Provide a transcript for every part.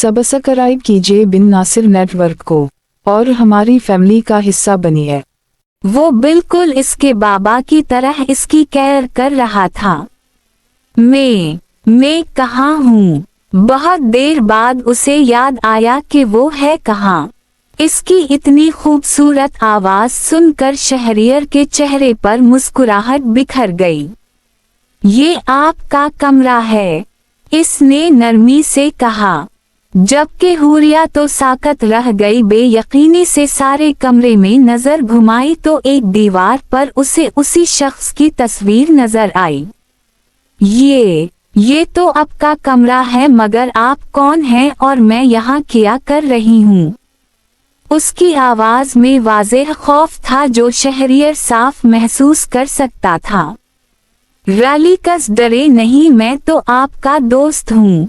Subscribe कीजिए बिन Nasir network को और हमारी फैमिली का हिस्सा बनिए। वो बिल्कुल इसके बाबा की तरह इसकी केयर कर रहा था। मैं कहाँ हूँ? बहुत देर बाद उसे याद आया कि वो है कहाँ। इसकी इतनी खूबसूरत आवाज सुनकर शहरियर के चेहरे पर मुस्कुराहट बिखर गई। ये आपका कमरा है, इसने नरमी से कहा, जबकि हुरिया तो साकत रह गई। बेयकीनी से सारे कमरे में नजर घुमाई तो एक दीवार पर उसे उसी शख्स की तस्वीर नजर आई। ये तो आपका कमरा है, मगर आप कौन हैं और मैं यहाँ क्या कर रही हूँ? उसकी आवाज में वाज़ेह खौफ था जो शहरियर साफ महसूस कर सकता था। रालिकस डरे नहीं, मैं तो आपका दोस्त हूँ।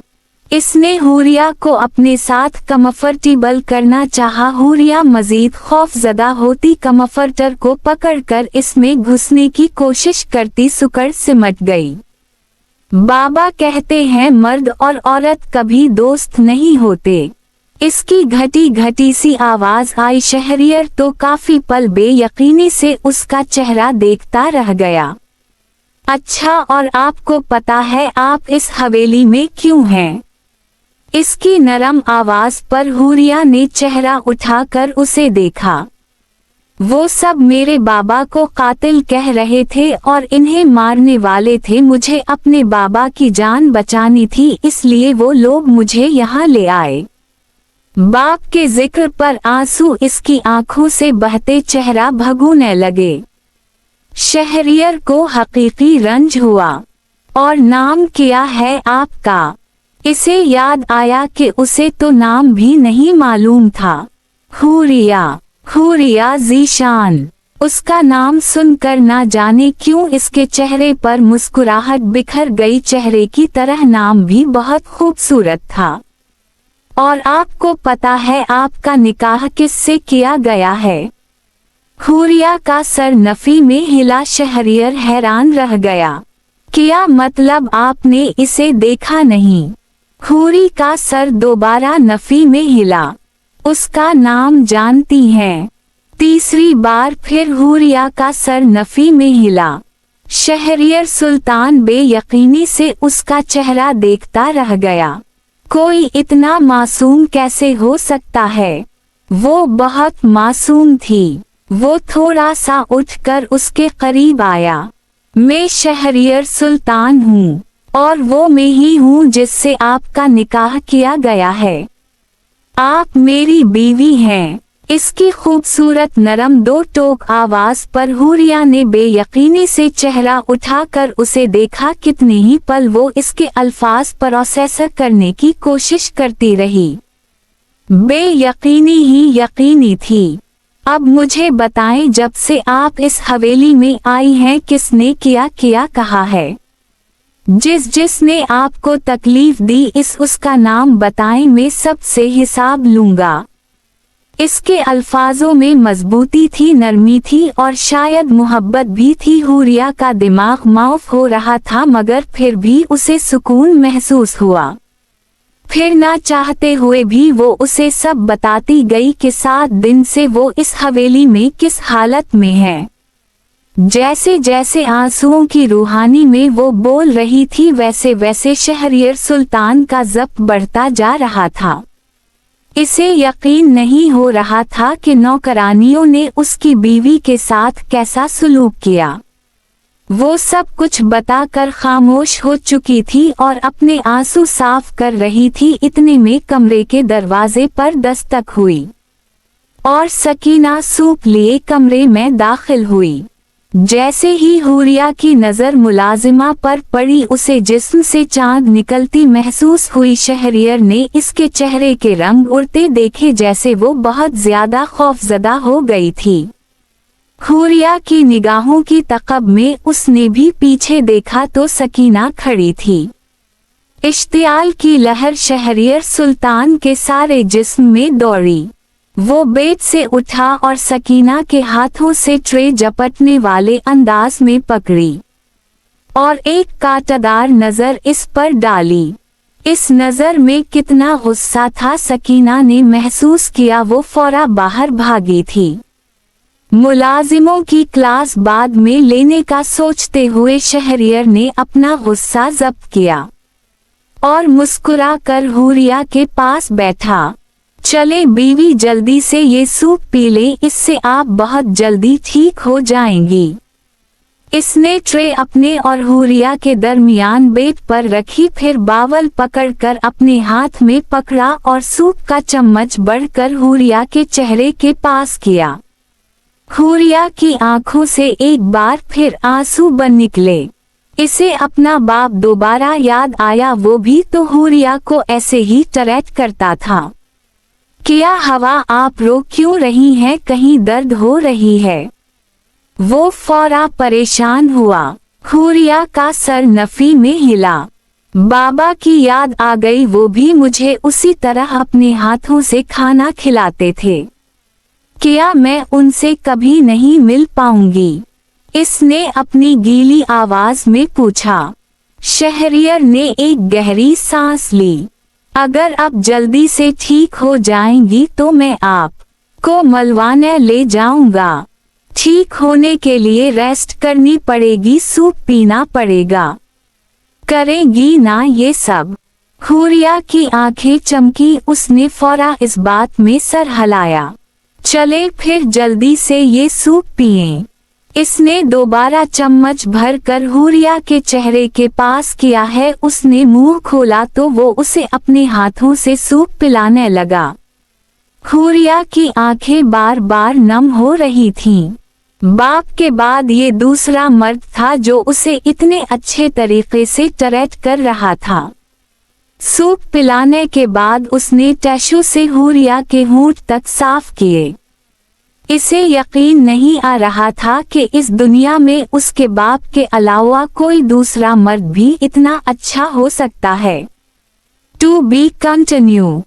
इसने हुरिया को अपने साथ कंफर्टेबल करना चाहा। हुरिया मजीद खौफजदा होती कंफर्टर को पकड़कर इसमें घुसने की कोशिश करती सुकड़ सिमट गई। बाबा कहते हैं मर्द और औरत कभी दोस्त नहीं होते। इसकी घटी घटी सी आवाज आई। शहरियर तो काफी पल बेयकीनी से उसका चेहरा देखता रह गया। अच्छा, और आपको पता है आप इस हवेली में क्यों हैं? इसकी नरम आवाज पर हुरिया ने चेहरा उठाकर उसे देखा। वो सब मेरे बाबा को कातिल कह रहे थे और इन्हें मारने वाले थे। मुझे अपने बाबा की जान बचानी थी, इसलिए वो लोग मुझे यहाँ ले आए। बाप के जिक्र पर आंसू इसकी आंखों से बहते चेहरा भगोने लगे। शहरियर को हकीकी रंज हुआ। और नाम क्या है आपका? इसे याद आया कि उसे तो नाम भी नहीं मालूम था। हुरिया ज़ीशान। उसका नाम सुनकर ना जाने क्यों इसके चेहरे पर मुस्कुराहट बिखर गई। चेहरे की तरह नाम भी बहुत खूबसूरत था। और आपको पता है आपका निकाह किससे किया गया है? हुरिया का सर नफी में हिला। शहरियर हैरान रह गया। क्या मतलब आपने इसे देखा नहीं? हुरी का सर दोबारा नफी में हिला। उसका नाम जानती हैं? तीसरी बार फिर हुरिया का सर नफी में हिला। शहरियर सुल्तान बेयकीनी से उसका चेहरा देखता रह गया। कोई इतना मासूम कैसे हो सकता है? वो बहुत मासूम थी। वो थोड़ा सा उठकर उसके करीब आया। मैं शहरियर सुल्तान हूँ और वो मैं ही हूँ जिससे आपका निकाह किया गया है। आप मेरी बीवी हैं। इसकी खूबसूरत नरम दो टोक आवाज पर हुरिया ने बेयकीनी से चेहरा उठाकर उसे देखा। कितने ही पल वो इसके अल्फाज प्रोसेस करने की कोशिश करती रही। बेयकीनी ही यकीनी थी। अब मुझे बताएं, जब से आप इस हवेली में आई हैं किसने क्या कहा है? जिसने आपको तकलीफ दी उसका नाम बताएं, मैं सबसे हिसाब लूंगा। इसके अल्फाजों में मजबूती थी, नरमी थी और शायद मोहब्बत भी थी। हुरिया का दिमाग माफ हो रहा था, मगर फिर भी उसे सुकून महसूस हुआ। फिर ना चाहते हुए भी वो उसे सब बताती गई कि 7 दिन से वो इस हवेली में किस हालत में है। जैसे जैसे आंसुओं की रूहानी में वो बोल रही थी, वैसे वैसे शहरियर सुल्तान का ज़ब्त बढ़ता जा रहा था। इसे यकीन नहीं हो रहा था कि नौकरानियों ने उसकी बीवी के साथ कैसा सलूक किया। वो सब कुछ बताकर खामोश हो चुकी थी और अपने आंसू साफ कर रही थी। इतने में कमरे के दरवाजे पर दस्तक हुई और सकीना सूप लिए कमरे में दाखिल हुई। जैसे ही हुरिया की नजर मुलाजिमा पर पड़ी, उसे जिस्म से चांद निकलती महसूस हुई। शहरियर ने इसके चेहरे के रंग उड़ते देखे, जैसे वो बहुत ज्यादा खौफजदा हो गई थी। हुरिया की निगाहों की तकब में उसने भी पीछे देखा तो सकीना खड़ी थी। इश्तियाल की लहर शहरियर सुल्तान के सारे जिस्म में दौड़ी। वो बेड से उठा और सकीना के हाथों से ट्रे झपटने वाले अंदाज में पकड़ी और एक कांटादार नजर इस पर डाली। इस नज़र में कितना गुस्सा था सकीना ने महसूस किया। वो फौरा बाहर भागी थी। मुलाजिमों की क्लास बाद में लेने का सोचते हुए शहरियर ने अपना गुस्सा जब्त किया और मुस्कुरा कर हुरिया के पास बैठा। चले बीवी, जल्दी से ये सूप पी ले, इससे आप बहुत जल्दी ठीक हो जाएंगी। इसने ट्रे अपने और हुरिया के दरमियान बेड पर रखी, फिर बावल पकड़कर अपने हाथ में पकड़ा और सूप का चम्मच बढ़कर हुरिया के चेहरे के पास किया। हुरिया की आंखों से एक बार फिर आंसू बन निकले। इसे अपना बाप दोबारा याद आया। वो भी तो हुरिया को ऐसे ही टरेट करता था। क्या हवा, आप रो क्यों रही हैं? कहीं दर्द हो रही है? वो फौरा परेशान हुआ। हुरिया का सर नफी में हिला। बाबा की याद आ गई, वो भी मुझे उसी तरह अपने हाथों से खाना खिलाते थे। क्या मैं उनसे कभी नहीं मिल पाऊंगी? इसने अपनी गीली आवाज में पूछा। शहरियर ने एक गहरी सांस ली। अगर अब जल्दी से ठीक हो जाएंगी तो मैं आपको मलवाने ले जाऊंगा। ठीक होने के लिए रेस्ट करनी पड़ेगी, सूप पीना पड़ेगा। करेंगी ना ये सब? हुरिया की आंखें चमकी। उसने फौरा इस बात में सर हिलाया। चले फिर जल्दी से ये सूप पिएं। इसने दोबारा चम्मच भरकर हुरिया के चेहरे के पास किया है। उसने मुंह खोला तो वो उसे अपने हाथों से सूप पिलाने लगा। हुरिया की आंखें बार बार नम हो रही थीं। बाप के बाद ये दूसरा मर्द था जो उसे इतने अच्छे तरीके से टरेट कर रहा था। सूप पिलाने के बाद उसने टिश्यू से हुरिया के होंठ तक साफ किए। इसे यकीन नहीं आ रहा था कि इस दुनिया में उसके बाप के अलावा कोई दूसरा मर्द भी इतना अच्छा हो सकता है। To be continue.